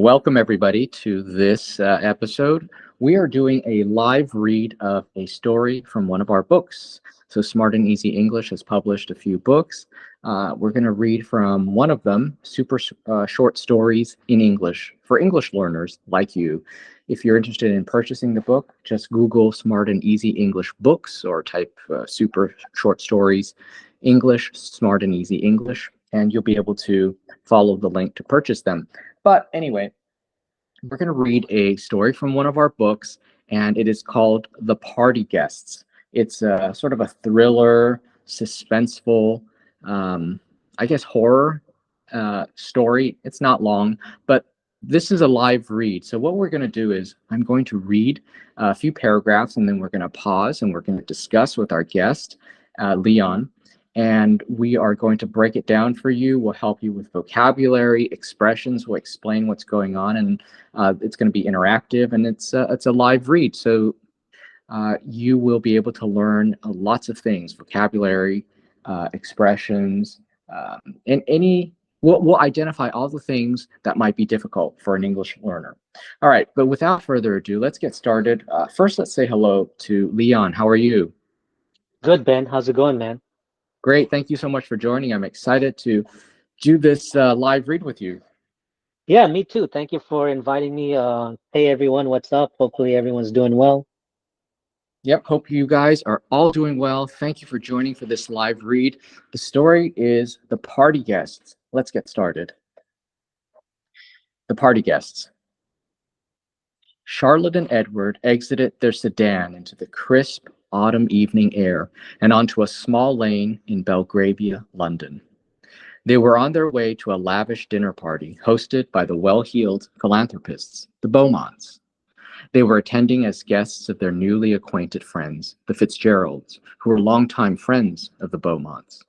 Welcome, everybody, to this episode. We are doing a live read of a story from one of our books. So, Smart and Easy English has published a few books. We're going to read from one of them, super short stories in English for English learners like you. If you're interested in purchasing the book, just Google Smart and Easy English books or type super short stories English, Smart and Easy English, and you'll be able to follow the link to purchase them. But anyway, we're going to read a story from one of our books, and it is called The Party Guests. It's a sort of a thriller, suspenseful, I guess horror story. It's not long, but this is a live read. So what we're going to do is I'm going to read a few paragraphs, and then we're going to pause, and we're going to discuss with our guest, Leon. And we are going to break it down for you. We'll help you with vocabulary, expressions. We'll explain what's going on, and it's going to be interactive, and it's a live read. So you will be able to learn lots of things: vocabulary, expressions, and any. We'll identify all the things that might be difficult for an English learner. All right, but without further ado, let's get started. First, let's say hello to Leon. How are you? Good, Ben. How's it going, man? Great. Thank you so much for joining. I'm excited to do this live read with you. Yeah, me too. Thank you for inviting me. Hey, everyone, what's up? Hopefully, everyone's doing well. Yep. Hope you guys are all doing well. Thank you for joining for this live read. The story is The Party Guests. Let's get started. The Party Guests. Charlotte and Edward exited their sedan into the crisp autumn evening air and onto a small lane in Belgravia, London. They were on their way to a lavish dinner party hosted by the well-heeled philanthropists, the Beaumonts. They were attending as guests of their newly acquainted friends, the Fitzgeralds, who were longtime friends of the Beaumonts.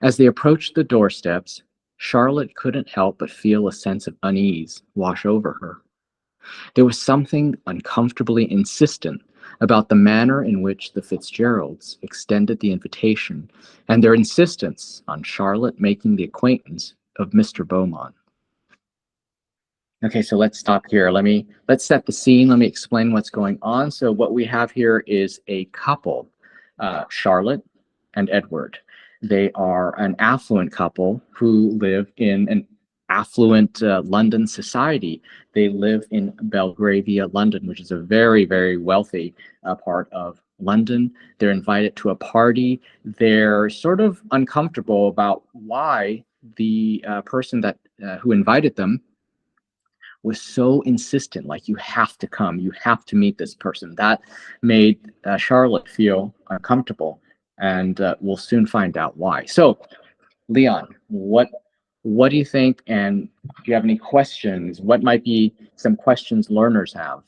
As they approached the doorsteps, Charlotte couldn't help but feel a sense of unease wash over her. There was something uncomfortably insistent about the manner in which the Fitzgeralds extended the invitation and their insistence on Charlotte making the acquaintance of Mr. Beaumont. Okay, so let's stop here. Let's set the scene. Let me explain what's going on. So what we have here is a couple, Charlotte and Edward. They are an affluent couple who live in an affluent London society. They live in Belgravia, London, which is a very, very wealthy part of London. They're invited to a party. They're sort of uncomfortable about why the person that who invited them was so insistent, like, you have to come, you have to meet this person. That made Charlotte feel uncomfortable, and we'll soon find out why. So, Leon, what do you think, and do you have any questions? What might be some questions learners have?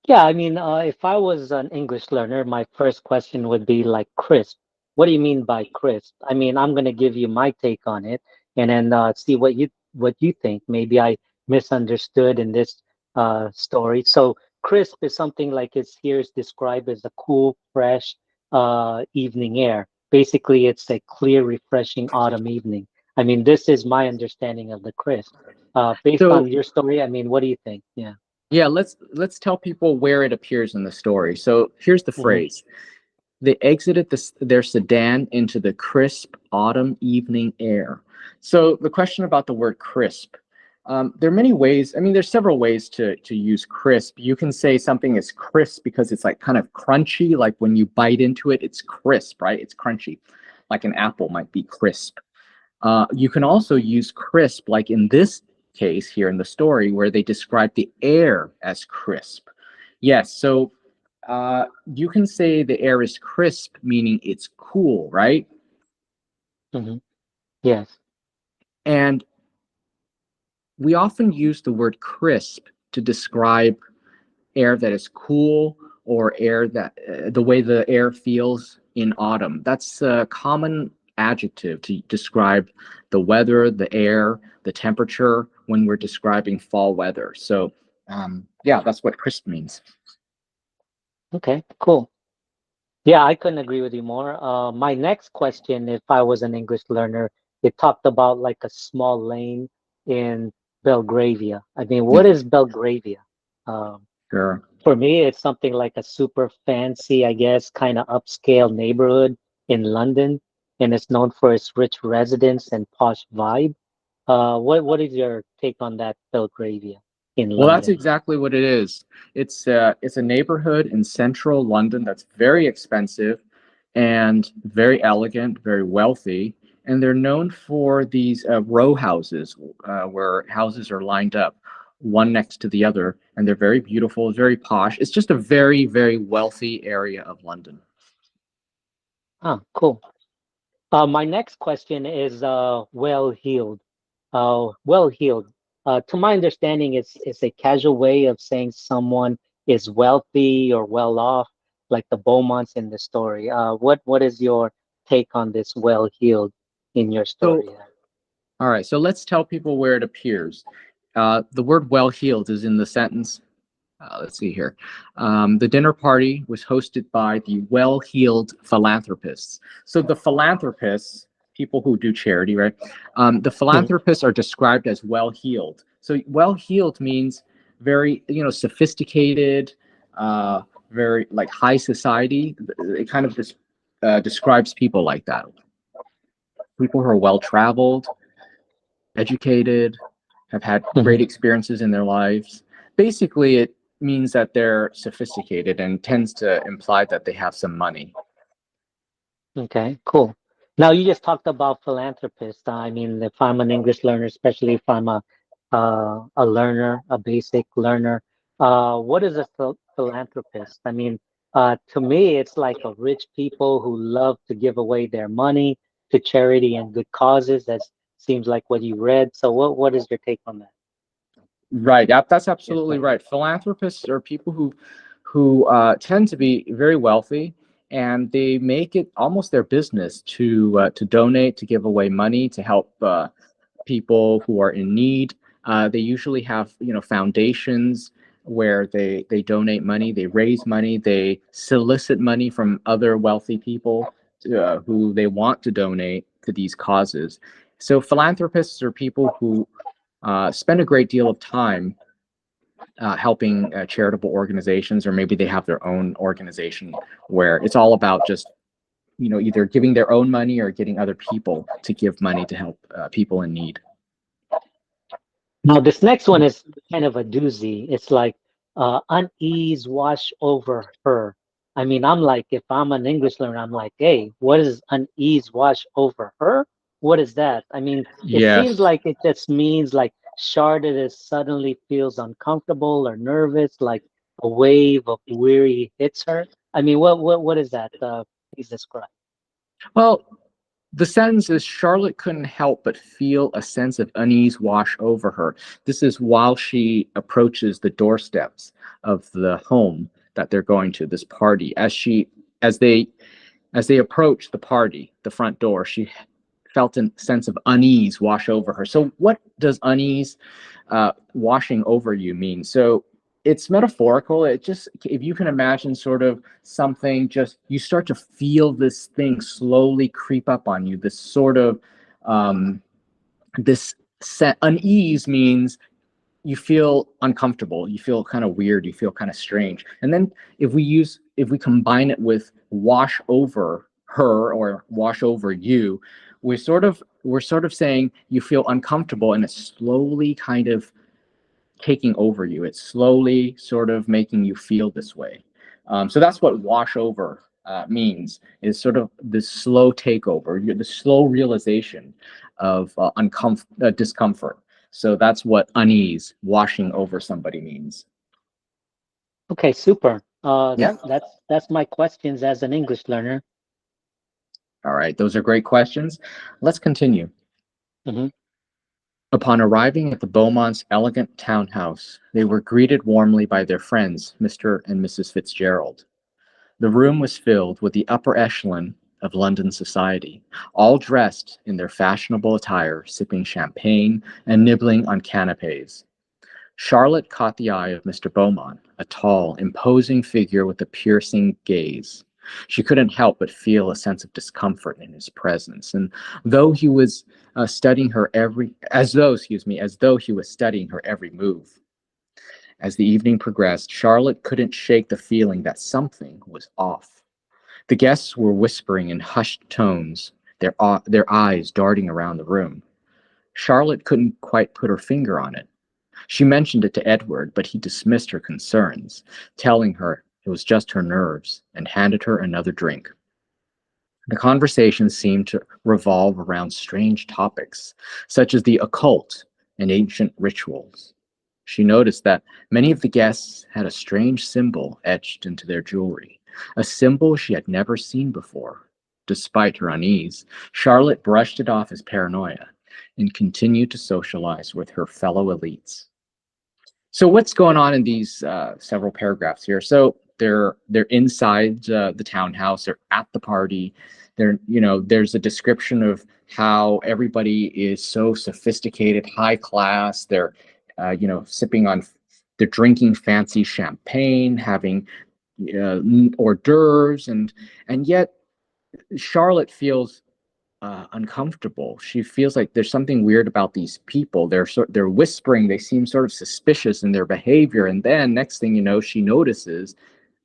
Yeah, if I was an English learner, my first question would be like crisp. What do you mean by crisp? I'm gonna give you my take on it, and then see what you think. Maybe I misunderstood in this story. So crisp is something like it's here is described as a cool, fresh evening air. Basically, it's a clear, refreshing autumn evening. This is my understanding of the crisp. Based So, on your story, what do you think? Yeah. yeah, let's tell people where it appears in the story. So here's the Mm-hmm. phrase: they exited their sedan into the crisp autumn evening air. So the question about the word crisp, there are many ways. There's several ways to use crisp. You can say something is crisp because it's like kind of crunchy, like when you bite into it, it's crisp, right? It's crunchy, like an apple might be crisp. You can also use crisp, like in this case here in the story, where they describe the air as crisp. Yes, so you can say the air is crisp, meaning it's cool, right? Mm-hmm. Yes. And we often use the word crisp to describe air that is cool, or air that the way the air feels in autumn. That's a common adjective to describe the weather, the air, the temperature when we're describing fall weather. So yeah, that's what crisp means. Okay, cool. Yeah, I couldn't agree with you more. My next question, if I was an English learner, it talked about like a small lane in Belgravia. I mean, Yeah, what is Belgravia? Um, sure. for me, it's something like a super fancy, I guess, kind of upscale neighborhood in London, and it's known for its rich residents and posh vibe. What is your take on that Belgravia in Well, that's London? exactly what it is. It's a neighborhood in central London that's very expensive and very elegant, very wealthy, and they're known for these row houses where houses are lined up one next to the other, and they're very beautiful, very posh. It's just a very, very wealthy area of London. Ah, cool. My next question is well-heeled. Well-heeled. To my understanding, it's a casual way of saying someone is wealthy or well off, like the Beaumonts in the story. What is your take on this well-heeled in your So, story there? all right, so let's tell people where it appears. The word well-heeled is in the sentence. Let's see here. The dinner party was hosted by the well-heeled philanthropists. So the philanthropists, people who do charity, right? The Mhm. philanthropists are described as well-heeled. So well-heeled means very, sophisticated, very like high society. It kind of just describes people like that. People who are well-traveled, educated, have had great Mhm. experiences in their lives. Basically, it means that they're sophisticated and tends to imply that they have some money. Okay, cool. Now you just talked about philanthropists. I mean, if I'm an English learner, especially if I'm a learner, a basic learner, what is a philanthropist? I mean, to me, it's like a rich people who love to give away their money to charity and good causes. That seems like what you read. So what is your take on that? Right. That's Yes, absolutely sir. right. Philanthropists are people who tend to be very wealthy, and they make it almost their business to donate, to give away money, to help people who are in need. They usually have foundations where they donate money, they raise money, they solicit money from other wealthy people who they want to donate to these causes. So philanthropists are people who spend a great deal of time helping charitable organizations, or maybe they have their own organization where it's all about just either giving their own money or getting other people to give money to help people in need. Now, this next one is kind of a doozy. It's like unease wash over her. I mean, I'm like, if I'm an English learner, I'm like, hey, what is unease wash over her? What is that? I mean, it seems Yes. like it just means like Charlotte is suddenly feels uncomfortable or nervous, like a wave of weary hits her. I mean, what is that? Please describe. Well, the sentence is Charlotte couldn't help but feel a sense of unease wash over her. This is while she approaches the doorsteps of the home that they're going to, this party. As they as they approach the party, the front door, she felt a sense of unease wash over her. So what does unease washing over you mean? So it's metaphorical. It just, if you can imagine sort of something, just you start to feel this thing slowly creep up on you, this sort of um, this unease means you feel uncomfortable, you feel kind of weird, you feel kind of strange. And then if we combine it with wash over her or wash over you, we're sort of saying you feel uncomfortable, and it's slowly kind of taking over you. It's slowly sort of making you feel this way. So that's what wash over means, is sort of this slow takeover, the slow realization of discomfort. So that's what unease, washing over somebody means. Okay, super. Yeah. That's my questions as an English learner. All right. Those are great questions. Let's continue. Hmm. Upon arriving at the Beaumonts' elegant townhouse, they were greeted warmly by their friends, Mr. and Mrs. Fitzgerald. The room was filled with the upper echelon of London society, all dressed in their fashionable attire, sipping champagne and nibbling on canapes. Charlotte caught the eye of Mr. Beaumont, a tall, imposing figure with a piercing gaze. She couldn't help but feel a sense of discomfort in his presence, and though he was studying her every, as though, excuse me, as though he was studying her every move. As the evening progressed, Charlotte couldn't shake the feeling that something was off. The guests were whispering in hushed tones, their eyes darting around the room. Charlotte couldn't quite put her finger on it. She mentioned it to Edward, but he dismissed her concerns, telling her it was just her nerves, and handed her another drink. The conversation seemed to revolve around strange topics, such as the occult and ancient rituals. She noticed that many of the guests had a strange symbol etched into their jewelry, a symbol she had never seen before. Despite her unease, Charlotte brushed it off as paranoia and continued to socialize with her fellow elites. So what's going on in these several paragraphs here? So they're inside the townhouse. They're at the party. There's a description of how everybody is so sophisticated, high class. They're sipping on, they're drinking fancy champagne, having hors d'oeuvres, and yet Charlotte feels uncomfortable. She feels like there's something weird about these people. They're whispering. They seem sort of suspicious in their behavior. And then next thing you know, she notices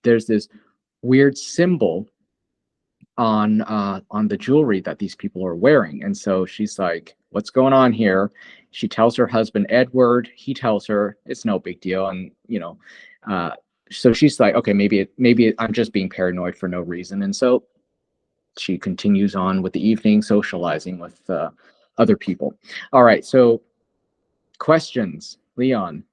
there's this weird symbol on the jewelry that these people are wearing. And so she's like, "What's going on here?" She tells her husband Edward. He tells her it's no big deal, and uh, so she's like, "Okay, maybe I'm just being paranoid for no reason." And so she continues on with the evening, socializing with other people. All right, so questions, Leon.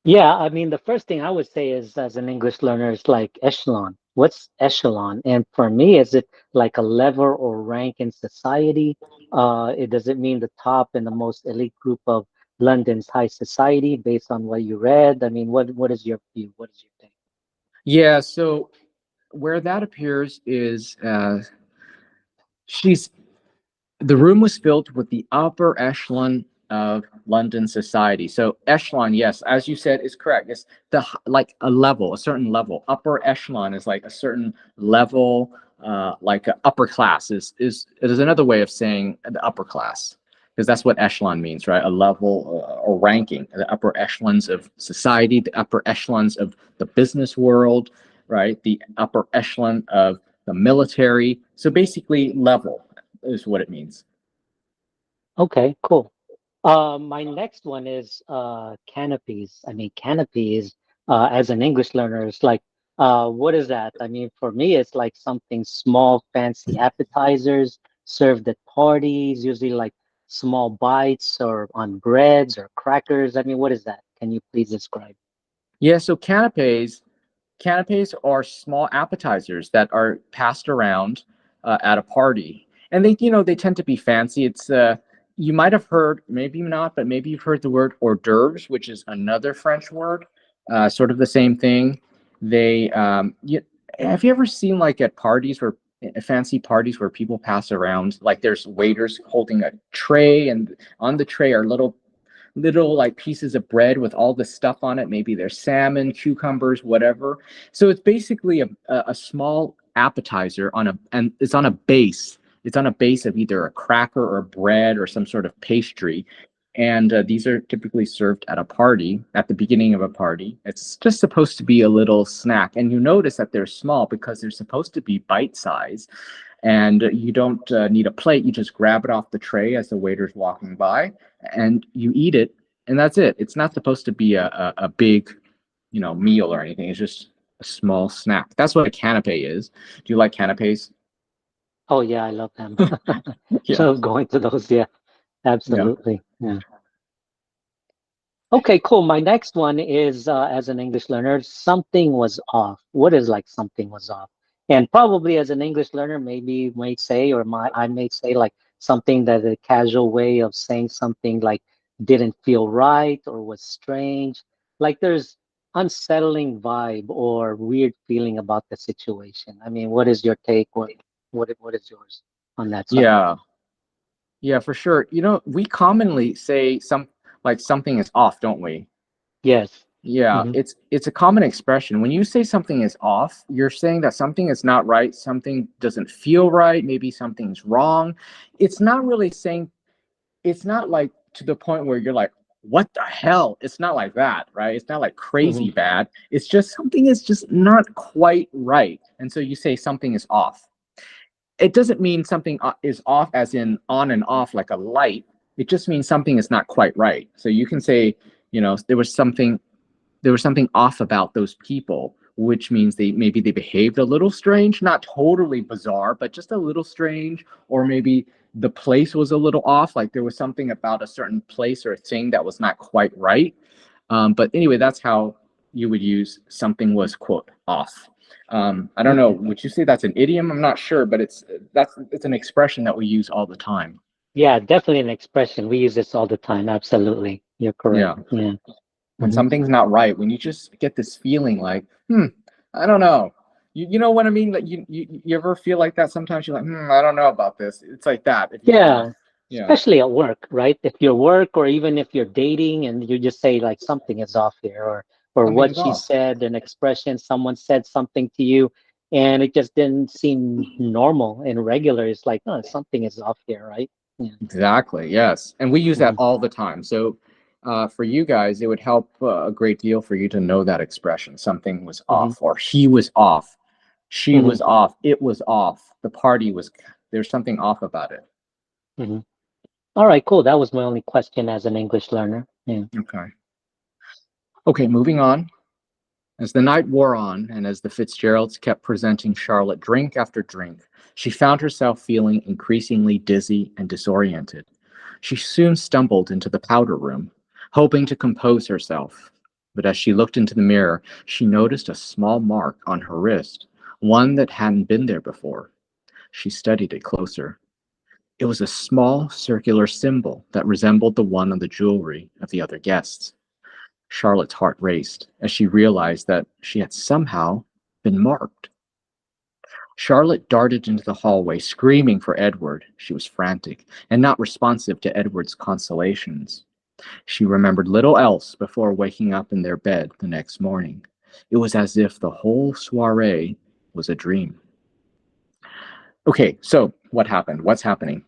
Yeah, I mean, the first thing I would say is, as an English learner, is like echelon. What's echelon? And for me, is it like a level or rank in society? It does it mean the top and the most elite group of London's high society based on what you read? I mean, what is your view? What is your take? Yeah, so where that appears is she's the room was filled with the upper echelon of London society. So echelon, yes, as you said, is correct. It's like a level, a certain level. Upper echelon is like a certain level, like a upper class is another way of saying the upper class, because that's what echelon means, right? A level or ranking, the upper echelons of society, the upper echelons of the business world, right? The upper echelon of the military. So basically, level is what it means. Okay, cool. My next one is canopies. I mean, canopies, as an English learner, is like, what is that? I mean, for me, it's like something small, fancy appetizers served at parties, usually like small bites or on breads or crackers. I mean, what is that? Can you please describe? Yeah, so canapes are small appetizers that are passed around at a party, and they tend to be fancy. It's you might have heard, maybe not, but maybe you've heard the word hors d'oeuvres, which is another French word, sort of the same thing. They have you ever seen like at parties where fancy parties where people pass around, like there's waiters holding a tray, and on the tray are little like pieces of bread with all the stuff on it. Maybe there's salmon, cucumbers, whatever. So it's basically a small appetizer and it's on a base. It's on a base of either a cracker or bread or some sort of pastry. And these are typically served at a party, at the beginning of a party. It's just supposed to be a little snack. And you notice that they're small because they're supposed to be bite size. And you don't need a plate. You just grab it off the tray as the waiter's walking by, and you eat it, and that's it. It's not supposed to be a big, meal or anything. It's just a small snack. That's what a canapé is. Do you like canapés? Oh yeah, I love them. Yeah, Love going to those. Yeah, yeah. absolutely. Yeah. Okay, cool. My next one is, as an English learner, something was off. What is like something was off? And probably as an English learner, maybe you may say, or I may say like something that a casual way of saying something like didn't feel right or was strange. Like there's unsettling vibe or weird feeling about the situation. I mean, what is your take? What is yours on that subject? Yeah, yeah, for sure. We commonly say something is off, don't we? Yes. Yeah, Hmm. it's a common expression. When you say something is off, you're saying that something is not right, something doesn't feel right, maybe something's wrong. It's not really saying, it's not like to the point where you're like, what the hell? It's not like that, right? It's not like Hmm. crazy bad. It's just something is just not quite right. And so you say something is off. It doesn't mean something is off as in on and off like a light. It just means something is not quite right. So you can say, there was something off about those people, which means they behaved a little strange, not totally bizarre, but just a little strange, or maybe the place was a little off, like there was something about a certain place or thing that was not quite right. But anyway, that's how you would use something was quote off. I don't know. Okay. Would you say that's an idiom? I'm not sure, but it's an expression that we use all the time. Yeah, definitely an expression. We use this all the time. Absolutely. You're correct. Yeah. Yeah. When Hmm. something's not right, when you just get this feeling like, I don't know. You know what I mean? Like you ever feel like that sometimes? You're like, I don't know about this. It's like that. If Yeah. yeah, Especially at work, right? If you're work or even if you're dating and you just say like something is off here or something what is she off. said, an expression, someone said something to you and it just didn't seem normal and regular. It's like, oh, something is off here, right? Yeah. Exactly. Yes, and we use that Hmm. all the time. So for you guys, it would help a great deal for you to know that expression. Something was Hmm. off, or he was off, she Hmm. was off, it was off, the party was. There's something off about it. Hmm. All right, cool. That was my only question as an English learner. Yeah. Okay. Okay. Moving on. As the night wore on, and as the Fitzgeralds kept presenting Charlotte drink after drink, she found herself feeling increasingly dizzy and disoriented. She soon stumbled into the powder room, hoping to compose herself. But as she looked into the mirror, she noticed a small mark on her wrist, one that hadn't been there before. She studied it closer. It was a small circular symbol that resembled the one on the jewelry of the other guests. Charlotte's heart raced as she realized that she had somehow been marked. Charlotte darted into the hallway, screaming for Edward. She was frantic and not responsive to Edward's consolations. She remembered little else before waking up in their bed the next morning. It was as if the whole soiree was a dream. Okay, so what happened? What's happening?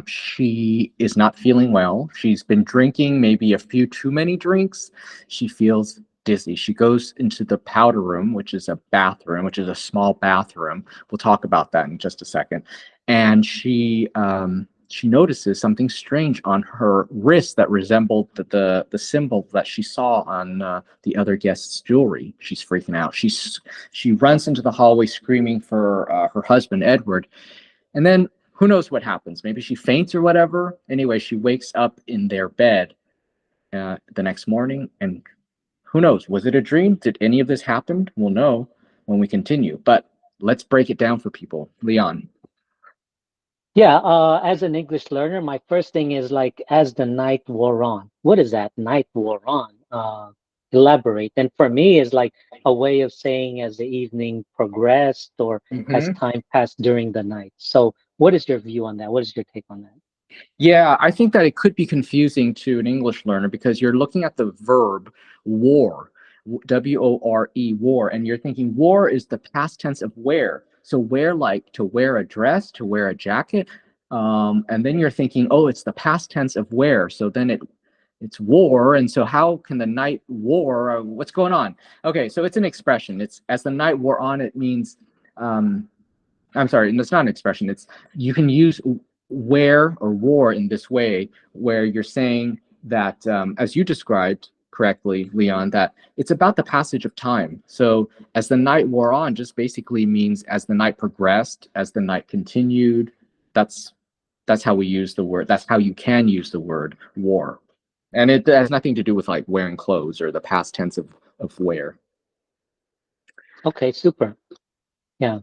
She is not feeling well. She's been drinking maybe a few too many drinks. She feels dizzy. She goes into the powder room, which is a bathroom, which is a small bathroom. We'll talk about that in just a second. And she notices something strange on her wrist that resembled the symbol that she saw on the other guest's jewelry. She's freaking out. She runs into the hallway screaming for her husband Edward, and then who knows what happens? Maybe she faints or whatever. Anyway, she wakes up in their bed the next morning, and who knows? Was it a dream? Did any of this happen? We'll know when we continue. But let's break it down for people. Leon. Yeah, as an English learner, my first thing is like as the night wore on. What is that? Night wore on. Elaborate. And for me, is like a way of saying as the evening progressed or as Mm-hmm. time passed during the night. So, what is your view on that? What is your take on that? Yeah, I think that it could be confusing to an English learner because you're looking at the verb war, W-O-R-E, war, and you're thinking war is the past tense of wear. So wear like to wear a dress, to wear a jacket, and then you're thinking, oh, it's the past tense of wear. So then it's war, and so how can the night war? What's going on? Okay, so it's an expression. It's as the night wore on. It means I'm sorry, and it's not an expression. It's you can use where or war in this way, where you're saying that, as you described correctly, Leon, that it's about the passage of time. So as the night wore on, just basically means as the night progressed, as the night continued. That's that's how we use the word. That's how you can use the word war, and it has nothing to do with like wearing clothes or the past tense of wear. Okay, super. Yeah.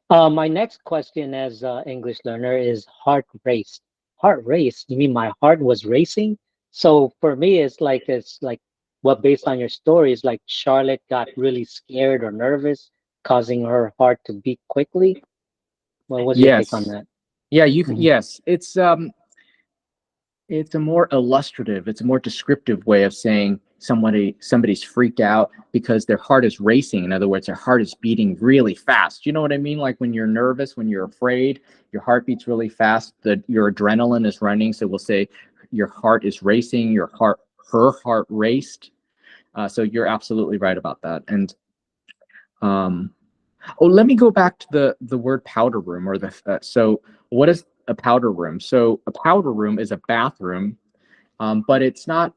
My next question as English learner is heart race. Heart race? You mean my heart was racing? So for me, it's like what based on your story is like Charlotte got really scared or nervous, causing her heart to beat quickly. What was your take on Yes. that? Yeah, Hmm. yes. It's a more illustrative, it's a more descriptive way of saying somebody's freaked out because their heart is racing. In other words, their heart is beating really fast. You know what I mean? Like when you're nervous, when you're afraid, your heart beats really fast, your adrenaline is running. So we'll say your heart is racing, her heart raced. So you're absolutely right about that. And let me go back to the word powder room, or so what is a powder room? So a powder room is a bathroom, but it's not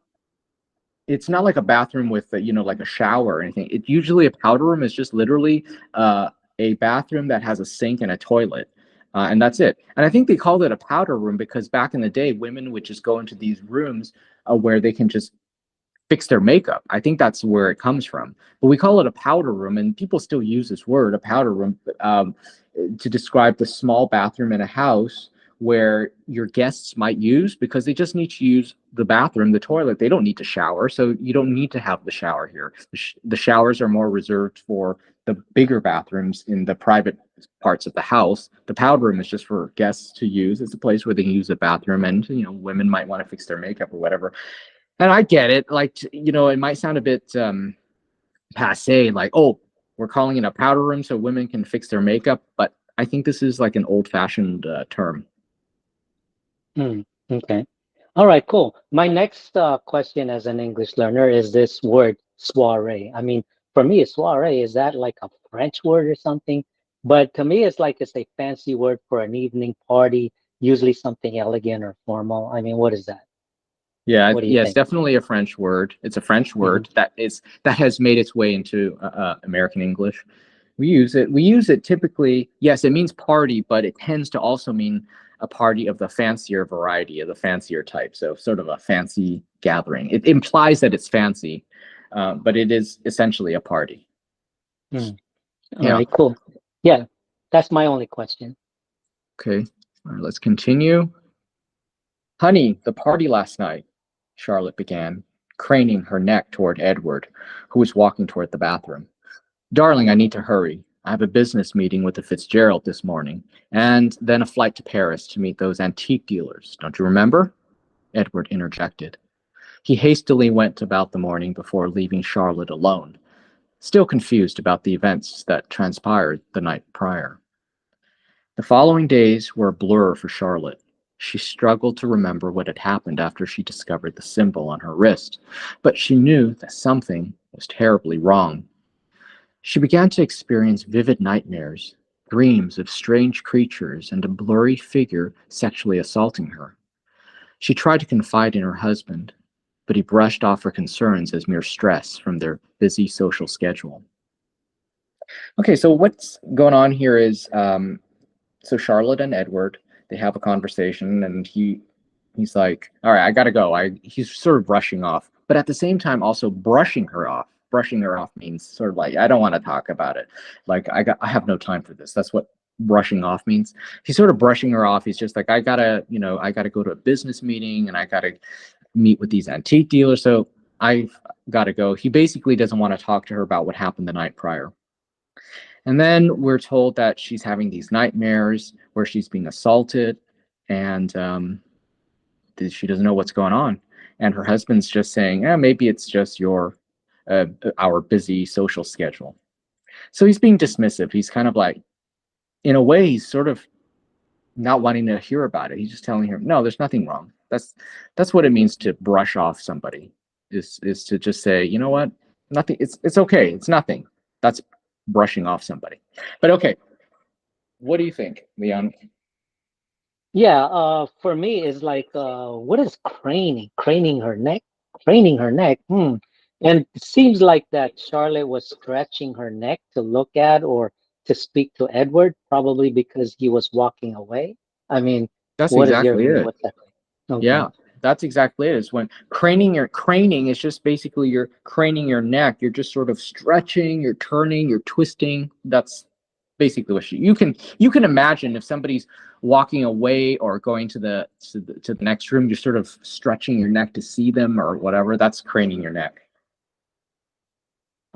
like a bathroom with like a shower or anything. It usually, a powder room is just literally a bathroom that has a sink and a toilet, and that's it. And I think they called it a powder room because back in the day, women would just go into these rooms where they can just fix their makeup. I think that's where it comes from. But we call it a powder room, and people still use this word, a powder room, to describe the small bathroom in a house where your guests might use because they just need to use the bathroom, the toilet. They don't need to shower, so you don't need to have the shower here. The showers are more reserved for the bigger bathrooms in the private parts of the house. The powder room is just for guests to use. It's a place where they can use the bathroom, and women might want to fix their makeup or whatever. And I get it. Like, it might sound a bit passe, like, oh, we're calling it a powder room so women can fix their makeup. But I think this is like an old-fashioned term. Okay. All right, cool. My next question as an English learner is this word soiree. I mean, for me, a soiree, is that like a French word or something? But to me, it's a fancy word for an evening party, usually something elegant or formal. I mean, what is that? Yeah, What do you yeah, it's think? definitely a French word. It's a French Hmm. word that has made its way into American English. We use it. We use it typically. Yes, it means party, but it tends to also mean a party of the fancier variety, of the fancier type. So sort of a fancy gathering. It implies that it's fancy, but it is essentially a party. Mm. All Yeah. right, cool. Yeah, that's my only question. Okay. All right, let's continue. Honey, the party last night, Charlotte began, craning her neck toward Edward, who was walking toward the bathroom. Darling, I need to hurry. I have a business meeting with the Fitzgerald this morning, and then a flight to Paris to meet those antique dealers. Don't you remember? Edward interjected. He hastily went about the morning before leaving Charlotte alone, still confused about the events that transpired the night prior. The following days were a blur for Charlotte. She struggled to remember what had happened after she discovered the symbol on her wrist, but she knew that something was terribly wrong. She began to experience vivid nightmares, dreams of strange creatures and a blurry figure sexually assaulting her. She tried to confide in her husband, but he brushed off her concerns as mere stress from their busy social schedule. Okay, so what's going on here is so Charlotte and Edward, they have a conversation, and he's like, all right, I gotta go. He's sort of brushing off, but at the same time also brushing her off. Brushing her off means sort of like, I don't want to talk about it. Like, I have no time for this. That's what brushing off means. He's sort of brushing her off. He's just like, I gotta go to a business meeting, and I gotta meet with these antique dealers. So I've gotta go. He basically doesn't want to talk to her about what happened the night prior. And then we're told that she's having these nightmares where she's being assaulted, and she doesn't know what's going on. And her husband's just saying, maybe it's just our busy social schedule. So he's being dismissive. He's kind of like, in a way, he's sort of not wanting to hear about it. He's just telling her, no, there's nothing wrong. That's what it means to brush off somebody. Is to just say, you know what, nothing. It's okay. It's nothing. That's brushing off somebody. But okay, what do you think, Leon? Yeah, for me, it's like, what is craning? Craning her neck? Craning her neck. Hmm. And it seems like that Charlotte was stretching her neck to look at or to speak to Edward, probably because he was walking away. I mean, That's what is exactly it. what's that? Okay. Yeah, that's exactly it. Is when craning is just basically you're craning your neck. You're just sort of stretching, you're turning, you're twisting. That's basically what you can imagine if somebody's walking away or going to the next room. You're sort of stretching your neck to see them or whatever. That's craning your neck.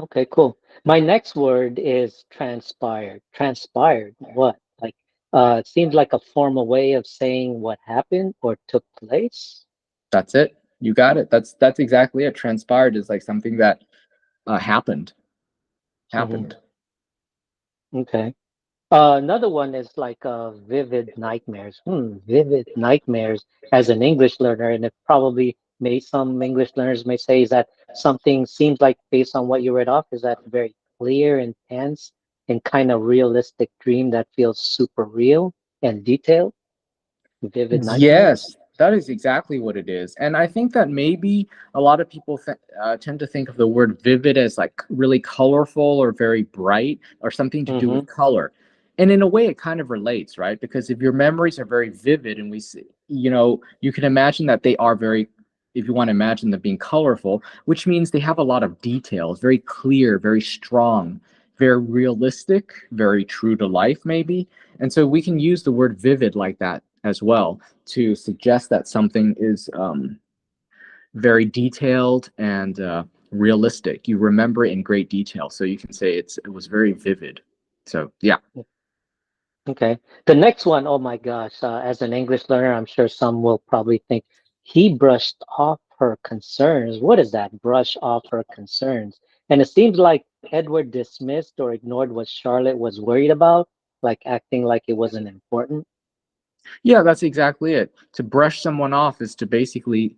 Okay, cool. My next word is transpired. Transpired. What? Like, it seems like a formal way of saying what happened or took place. That's it. You got it. That's exactly it. Transpired is like something that happened. Hmm. Happened. Okay. Another one is like vivid nightmares. Vivid nightmares as an English learner, and it probably may some English learners may say is that something seems like based on what you read off, is that very clear, intense, and kind of realistic dream that feels super real and detailed. Vivid nightmares. Yes, that is exactly what it is. And I think that maybe a lot of people tend to think of the word vivid as like really colorful or very bright or something to do Mm-hmm. with color. And in a way, it kind of relates, right? Because if your memories are very vivid and we see, you can imagine that they are very, if you want to imagine them being colorful, which means they have a lot of details, very clear, very strong, very realistic, very true to life, maybe. And so we can use the word vivid like that as well to suggest that something is very detailed and realistic. You remember it in great detail, so you can say it was very vivid. So yeah. Okay. The next one, oh my gosh, as an English learner, I'm sure some will probably think he brushed off her concerns. What is that? Brush off her concerns. And it seems like Edward dismissed or ignored what Charlotte was worried about, like acting like it wasn't important. Yeah, that's exactly it. To brush someone off is to basically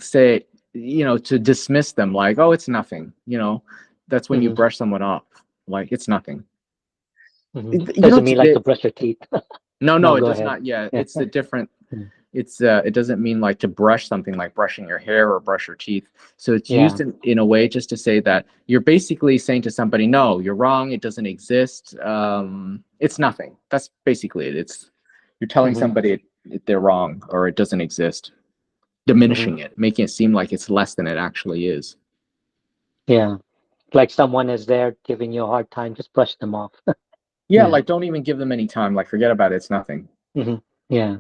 say, to dismiss them like, oh, it's nothing. That's when you Hmm. brush someone off, like it's nothing. Hmm. You know, Doesn't mean like to brush your teeth. no, no, No, it go does ahead. not. Yeah, Yeah. it's a different. Mm. It doesn't mean like to brush something like brushing your hair or brush your teeth. So it's used Yeah. in a way just to say that you're basically saying to somebody, no, you're wrong. It doesn't exist. It's nothing. That's basically it. You're telling Hmm. somebody they're wrong or it doesn't exist, Hmm. diminishing it, making it seem like it's less than it actually is. Yeah. Like someone is there giving you a hard time, just brush them off. Yeah, Yeah. like don't even give them any time. Like forget about it. It's nothing. Hmm. Yeah.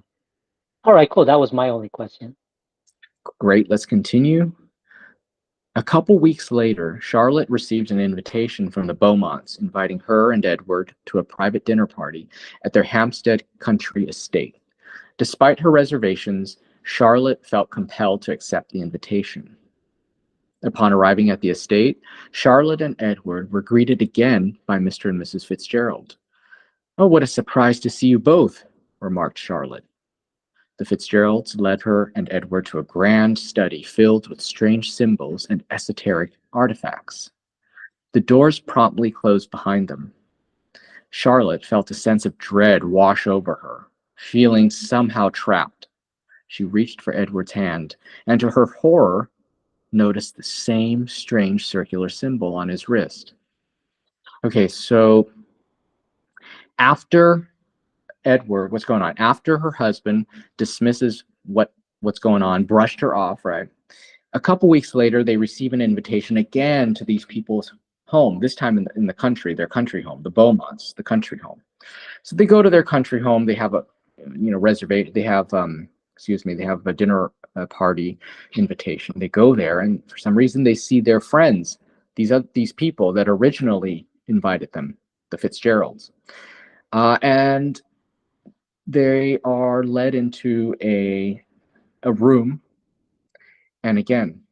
All right, cool. That was my only question. Great. Let's continue. A couple weeks later, Charlotte received an invitation from the Beaumonts inviting her and Edward to a private dinner party at their Hampstead country estate. Despite her reservations, Charlotte felt compelled to accept the invitation. Upon arriving at the estate, Charlotte and Edward were greeted again by Mr. and Mrs. Fitzgerald. "Oh, what a surprise to see you both," remarked Charlotte. The Fitzgeralds led her and Edward to a grand study filled with strange symbols and esoteric artifacts. The doors promptly closed behind them. Charlotte felt a sense of dread wash over her, feeling somehow trapped. She reached for Edward's hand, and to her horror, noticed the same strange circular symbol on his wrist. Okay, so after what's going on? After her husband dismisses what's going on, brushed her off, right? A couple weeks later, they receive an invitation again to these people's home, this time in the country, their country home, the Beaumonts, the country home. So they go to their country home. They have a, reservation. They have, they have a dinner party invitation. They go there, and for some reason, they see their friends, these people that originally invited them, the Fitzgeralds, and they are led into a room, and again,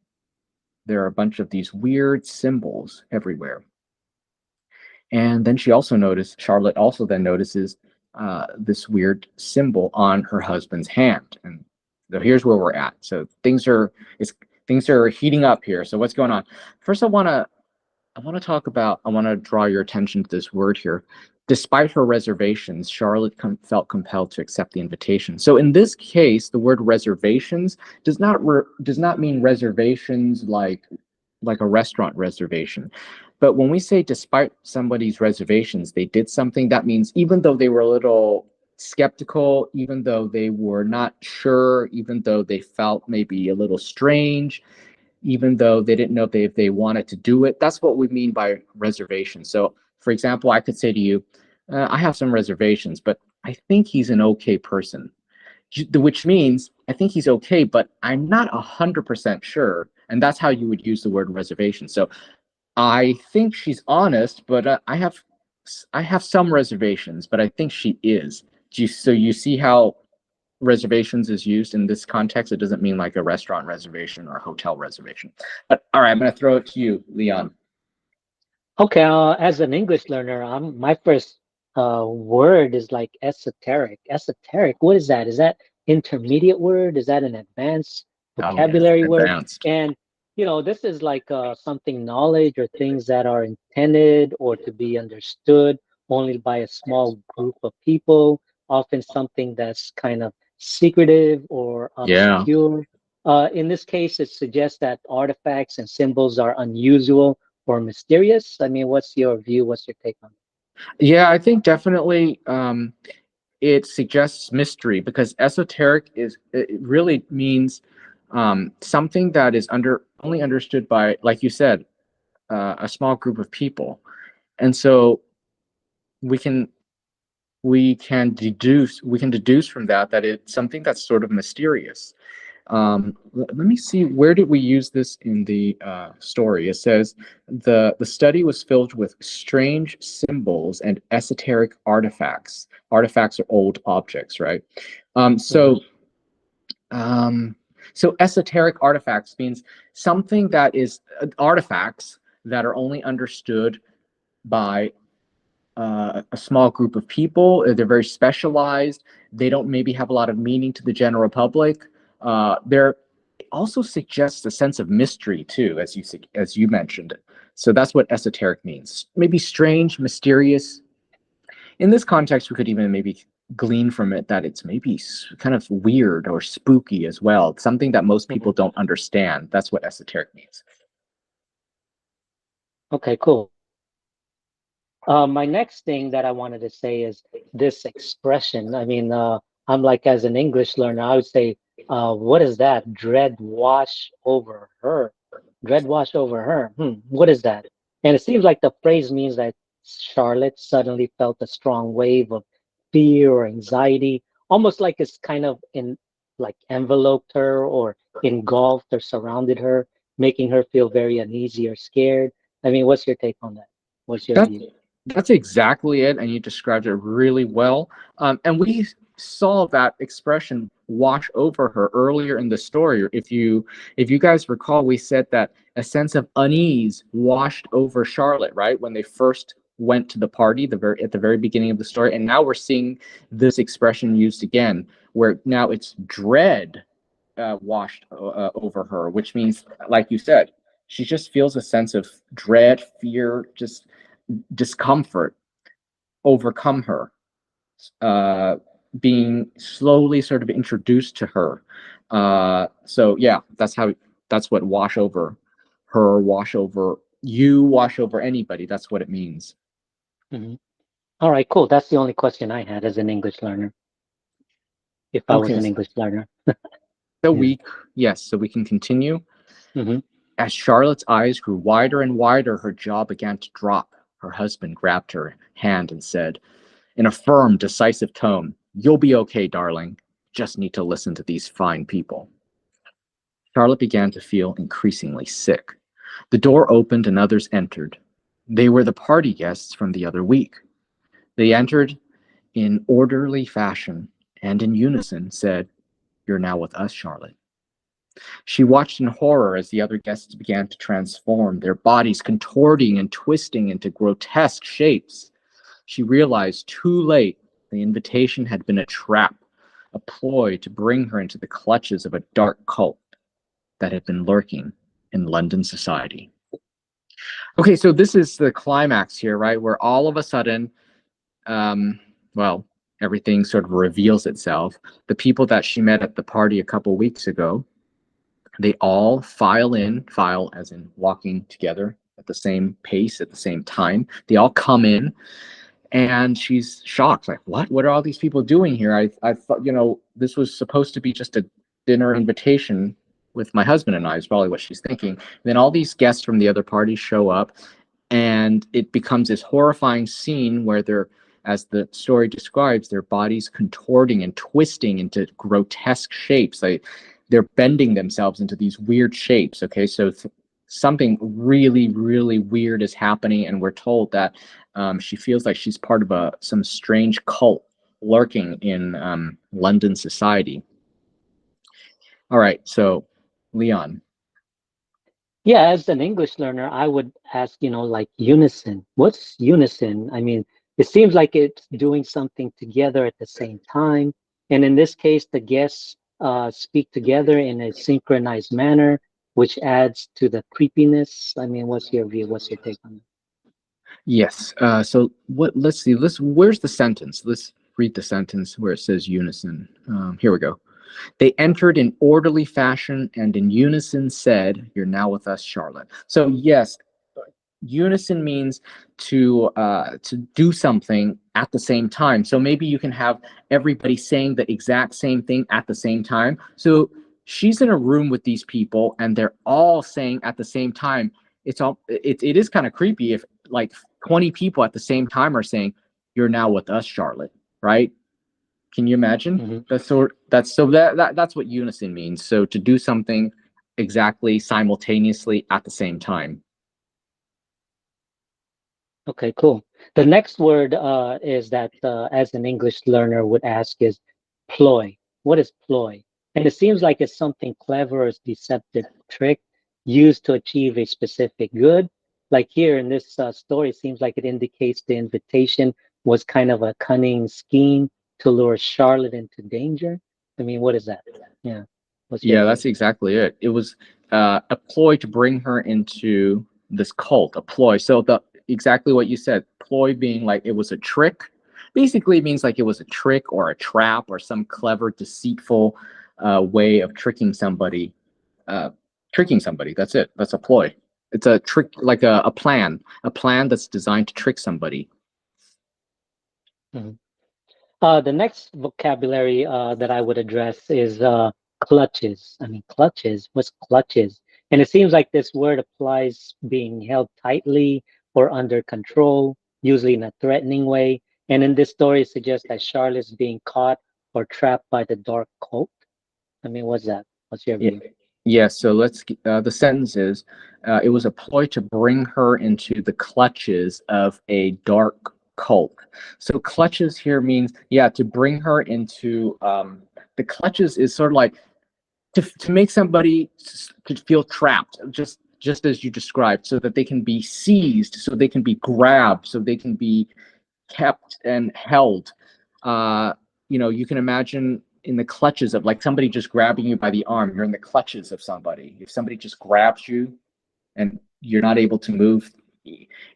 there are a bunch of these weird symbols everywhere. And then Charlotte also then notices this weird symbol on her husband's hand. And so here's where we're at. So things are heating up here. So what's going on? First, I want to draw your attention to this word here. Despite her reservations, Charlotte felt compelled to accept the invitation. So in this case, the word reservations does not mean reservations like a restaurant reservation. But when we say despite somebody's reservations, they did something, that means even though they were a little skeptical, even though they were not sure, even though they felt maybe a little strange, even though they didn't know if they wanted to do it. That's what we mean by reservation. So, for example, I could say to you, I have some reservations, but I think he's an okay person, which means I think he's okay, but I'm not 100% sure. And that's how you would use the word reservation. So I think she's honest, but I have some reservations, but I think she is. So you see how reservations is used in this context, it doesn't mean like a restaurant reservation or a hotel reservation. But all right, I'm going to throw it to you, Leon. Okay, as an English learner, my first word is like esoteric. Esoteric, what is that? Is that intermediate word? Is that an advanced Oh, yes, vocabulary word? advanced. And this is like something knowledge or things that are intended or to be understood only by a small group of people, often something that's kind of secretive or Yeah. obscure. In this case, it suggests that artifacts and symbols are unusual or mysterious? I mean, what's your view? What's your take on Yeah, I think definitely it suggests mystery because esoteric it really means something that is only understood by, like you said, a small group of people. And so we can we can deduce from that that it's something that's sort of mysterious. Let me see, where did we use this in the story? It says the study was filled with strange symbols and esoteric artifacts. Artifacts are old objects, right? Um, it? so um, so esoteric artifacts means something that is artifacts that are only understood by a small group of people. They're very specialized. They don't maybe have a lot of meaning to the general public. They're also suggests a sense of mystery too, as you mentioned. So that's what esoteric means. Maybe strange, mysterious. In this context, we could even maybe glean from it that it's maybe kind of weird or spooky as well. Something that most people Mhm. don't understand. That's what esoteric means. Okay, cool. My next thing that I wanted to say is this expression. I mean, I'm like, as an English learner, I would say, what is that? Dread wash over her. Dread wash over her. What is that? And it seems like the phrase means that Charlotte suddenly felt a strong wave of fear or anxiety, almost like it's kind of like enveloped her or engulfed or surrounded her, making her feel very uneasy or scared. I mean, what's your take on that? What's your That's view? that's exactly it, and you described it really well. And we saw that expression wash over her earlier in the story. If you guys recall, we said that a sense of unease washed over Charlotte, right, when they first went to the party, at the very beginning of the story, and now we're seeing this expression used again, where now it's dread washed over her, which means, like you said, she just feels a sense of dread, fear, just discomfort overcome her, uh, being slowly sort of introduced to her. So yeah, that's what wash over her, wash over you, wash over anybody. That's what it means. Hmm. All right, cool. That's the only question I had as an English learner, if I was Okay, an English learner. so Yeah. we can continue. Hmm. As Charlotte's eyes grew wider and wider, her jaw began to drop. Her husband grabbed her hand and said, in a firm, decisive tone, "You'll be okay, darling. Just need to listen to these fine people." Charlotte began to feel increasingly sick. The door opened and others entered. They were the party guests from the other week. They entered in orderly fashion and in unison said, "You're now with us, Charlotte." She watched in horror as the other guests began to transform, their bodies contorting and twisting into grotesque shapes. She realized too late the invitation had been a trap, a ploy to bring her into the clutches of a dark cult that had been lurking in London society. Okay, so this is the climax here, right? Where all of a sudden, um, well, everything sort of reveals itself. The people that she met at the party a couple weeks ago, they all file as in walking together at the same pace, at the same time. They all come in, and she's shocked, like, what are all these people doing here? I thought, this was supposed to be just a dinner invitation with my husband and I, is probably what she's thinking. And then all these guests from the other parties show up, and it becomes this horrifying scene where they're, as the story describes, their bodies contorting and twisting into grotesque shapes. Like they're bending themselves into these weird shapes. Okay, so something really, really weird is happening, and we're told that she feels like she's part of some strange cult lurking in London society. All right, so Leon. Yeah, as an English learner, I would ask, like unison. What's unison? I mean, it seems like it's doing something together at the same time. And in this case, the guests speak together in a synchronized manner, which adds to the creepiness. I mean, what's your view? What's your take on Yes. So what? Let's see. Where's the sentence? Let's read the sentence where it says unison. Here we go. They entered in orderly fashion and in unison said, "You're now with us, Charlotte." So yes, unison means to do something at the same time. So maybe you can have everybody saying the exact same thing at the same time. So she's in a room with these people and they're all saying at the same time. It is kind of creepy if like 20 people at the same time are saying, "You're now with us, Charlotte," right? Can you imagine? it? That's what unison means. So to do something exactly simultaneously at the same time. Okay, cool. The next word is that as an English learner would ask is ploy. What is ploy? And it seems like it's something clever or deceptive trick used to achieve a specific good. Like here in this story, it seems like it indicates the invitation was kind of a cunning scheme to lure Charlotte into danger. I mean, what is that? Yeah. What's your Yeah, view? that's exactly it. It was a ploy to bring her into this cult, a ploy. So the exactly what you said, ploy being like it was a trick, basically means like it was a trick or a trap or some clever, deceitful way of tricking somebody. Uh, Tricking somebody. That's it. That's a ploy. It's a trick, like a plan that's designed to trick somebody. Mhm. The next vocabulary that I would address is clutches. I mean, clutches. What's clutches? And it seems like this word applies being held tightly or under control, usually in a threatening way. And in this story, it suggests that Charlotte's being caught or trapped by the dark cult. I mean, what's that? What's your Yeah. view? Yeah, so the sentence is, it was a ploy to bring her into the clutches of a dark cult. So clutches here means, yeah, to bring her into, the clutches is sort of like to make somebody to feel trapped, just as you described, so that they can be seized, so they can be grabbed, so they can be kept and held. Uh, you can imagine in the clutches of like somebody just grabbing you by the arm. You're in the clutches of somebody. If somebody just grabs you and you're not able to move,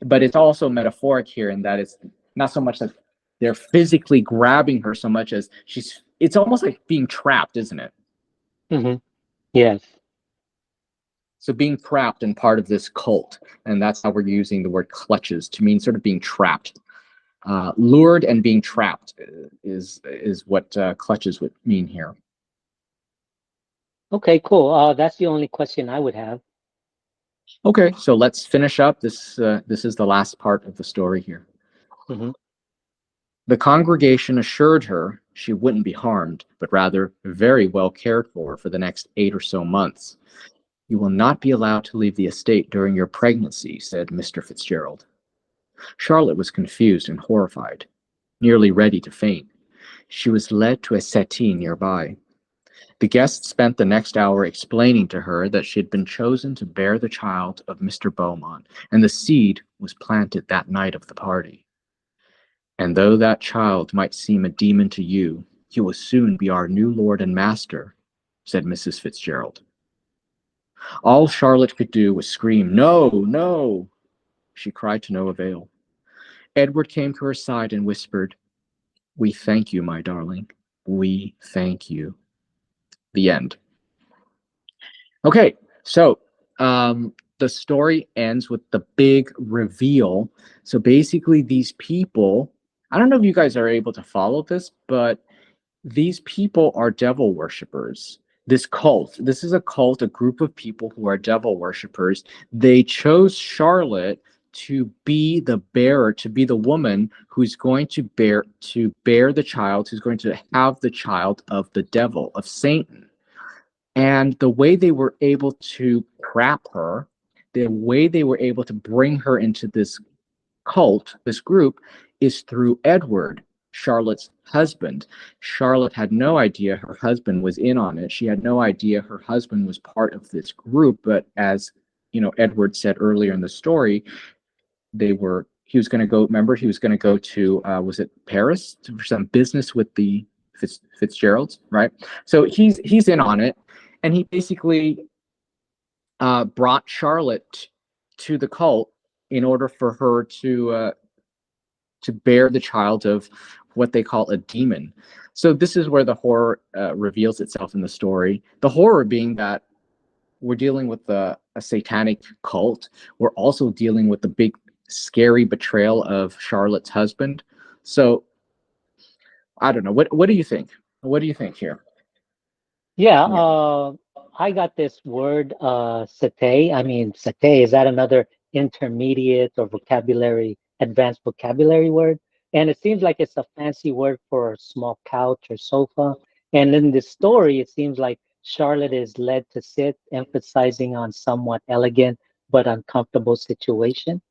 but it's also metaphoric here in that it's not so much that they're physically grabbing her so much as it's almost like being trapped, isn't it? Hmm. Yes. So being trapped and part of this cult, and that's how we're using the word clutches to mean sort of being trapped. Lured and being trapped is what clutches would mean here. Okay, cool. That's the only question I would have. Okay, so let's finish up. This is the last part of the story here. Hmm. The congregation assured her she wouldn't be harmed, but rather very well cared for the next 8 or so months. "You will not be allowed to leave the estate during your pregnancy," said Mr. Fitzgerald. Charlotte was confused and horrified, nearly ready to faint. She was led to a settee nearby. The guest spent the next hour explaining to her that she had been chosen to bear the child of Mr. Beaumont, and the seed was planted that night of the party. "And though that child might seem a demon to you, he will soon be our new lord and master," said Mrs. Fitzgerald. All Charlotte could do was scream, "No, no!" She cried to no avail. Edward came to her side and whispered, "We thank you, my darling. We thank you." The end. Okay, so the story ends with the big reveal. So basically, these people, I don't know if you guys are able to follow this, but these people are devil worshippers. This cult, this is a cult, a group of people who are devil worshippers. They chose Charlotte to be the bearer, to be the woman who's going to bear the child, who's going to have the child of the devil, of Satan. And the way they were able to trap her, the way they were able to bring her into this cult, this group, is through Edward. Charlotte's husband. Charlotte had no idea her husband was in on it. She had no idea her husband was part of this group. But as Edward said earlier in the story, he was going to go. Remember, he was going to go to was it Paris for some business with the Fitzgeralds, right? So he's in on it, and he basically brought Charlotte to the cult in order for her to bear the child of what they call a demon. So this is where the horror reveals itself in the story. The horror being that we're dealing with a satanic cult. We're also dealing with the big, scary betrayal of Charlotte's husband. So I don't know. What do you think? What do you think here? Yeah, Yeah. I got this word, sate. I mean, sate, is that another intermediate or advanced vocabulary word? And it seems like it's a fancy word for a small couch or sofa. And in this story, it seems like Charlotte is led to sit, emphasizing on somewhat elegant but uncomfortable situation.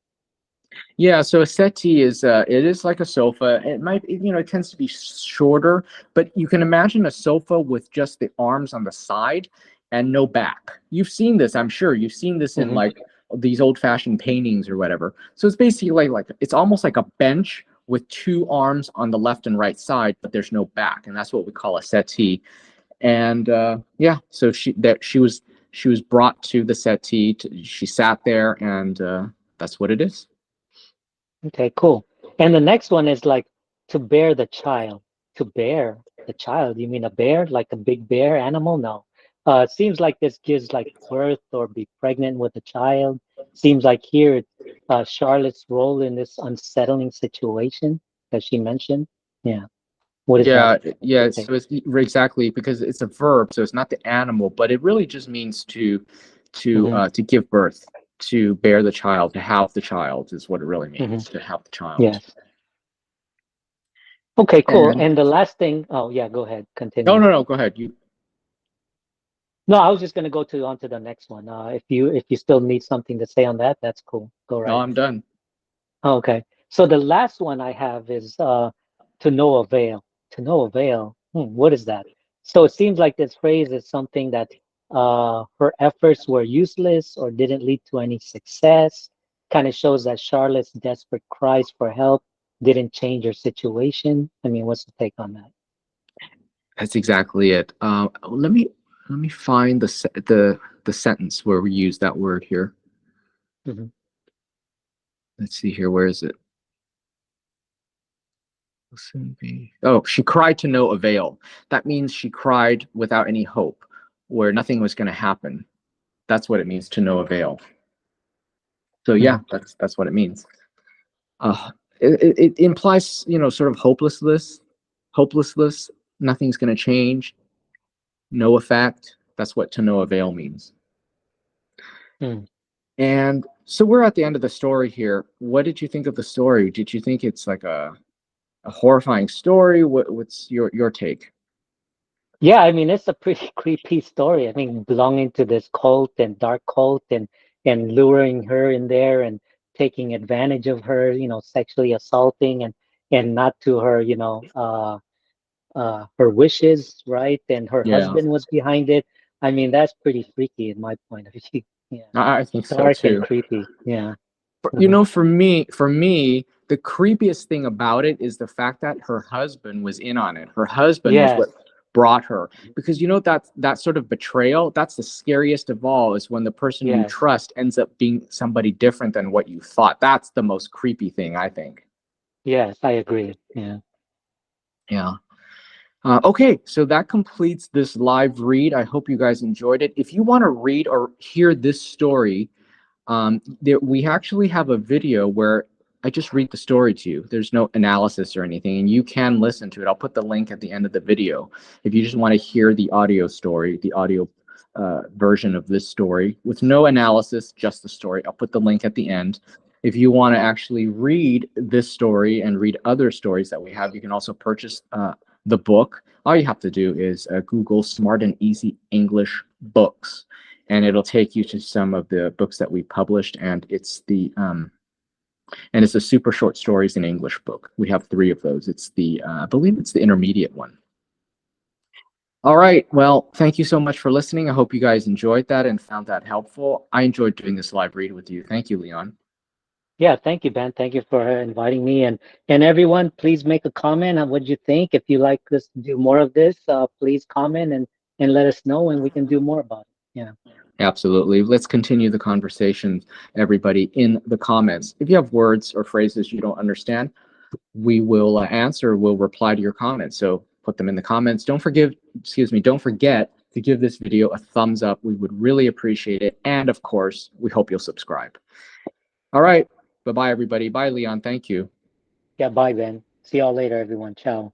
Yeah, so a settee is it is like a sofa. It tends to be shorter, but you can imagine a sofa with just the arms on the side and no back. You've seen this, I'm sure. You've seen this in Hmm. like these old-fashioned paintings or whatever. So it's basically like it's almost like a bench with two arms on the left and right side, but there's no back, and that's what we call a settee. And yeah, so she was brought to the settee. She sat there, and that's what it is. Okay, cool. And the next one is like to bear the child. To bear the child, you mean a bear, like a big bear animal? No. It seems like this gives like birth or be pregnant with a child. Seems like here it's Charlotte's role in this unsettling situation that she mentioned. Yeah. What is that? Yeah, yeah. Okay. So it's exactly because it's a verb, so it's not the animal, but it really just means Hmm. to give birth, to bear the child, to have the child is what it really Hmm. means, to have the child. Yes. Okay, cool. And And the last thing, oh yeah, go ahead, no, continue. no, no. Go ahead. You. No, I was just gonna go to on to the next one. If you still need something to say on that, that's cool. Go No, right I'm ahead. done. Okay. So the last one I have is to no avail. To no avail. What is that? So it seems like this phrase is something that her efforts were useless or didn't lead to any success. Kind of shows that Charlotte's desperate cries for help didn't change her situation. I mean, what's the take on that? That's exactly it. Let me find the sentence where we use that word here. Hmm. Let's see here. Where is it? Listen, oh, she cried to no avail. That means she cried without any hope, where nothing was going to happen. That's what it means to no avail. So yeah, that's what it means. Uh, it implies sort of hopelessness. Nothing's going to change. No effect. That's what to no avail means. Hmm. And so we're at the end of the story here. What did you think of the story? Did you think it's like a horrifying story? What's your take? Yeah, I mean it's a pretty creepy story. I mean, belonging to this cult and dark cult and luring her in there and taking advantage of her, sexually assaulting and not to her, her wishes, right? And her Yeah, husband was behind it. I mean, that's pretty freaky in my point of view. Yeah. I think so Dark and too. creepy. Yeah. You Hmm. know, for me, the creepiest thing about it is the fact that her husband was in on it. Her husband was what Yes. brought her, because that sort of betrayal, that's the scariest of all, is when the person you Yes. trust ends up being somebody different than what you thought. That's the most creepy thing, I think. Yes, I agree. Yeah. Yeah. Okay, so that completes this live read. I hope you guys enjoyed it. If you want to read or hear this story, we actually have a video where I just read the story to you. There's no analysis or anything, and you can listen to it. I'll put the link at the end of the video if you just want to hear the audio story, the audio version of this story with no analysis, just the story. I'll put the link at the end. If you want to actually read this story and read other stories that we have, you can also purchase the book. All you have to do is Google Smart and Easy English books, and it'll take you to some of the books that we published. And it's And it's a super short stories in English book. We have 3 of those. It's the, I believe it's the intermediate one. All right. Well, thank you so much for listening. I hope you guys enjoyed that and found that helpful. I enjoyed doing this live read with you. Thank you, Leon. Yeah, thank you, Ben. Thank you for inviting me. And everyone, please make a comment on what you think. If you like us to do more of this, please comment and let us know, and we can do more about it. Yeah. Absolutely. Let's continue the conversation, everybody, in the comments. If you have words or phrases you don't understand, we will answer, we'll reply to your comments. So put them in the comments. Don't forget to give this video a thumbs up. We would really appreciate it. And of course, we hope you'll subscribe. All right. Bye-bye, everybody. Bye, Leon. Thank you. Yeah, bye, Ben. See y'all later, everyone. Ciao.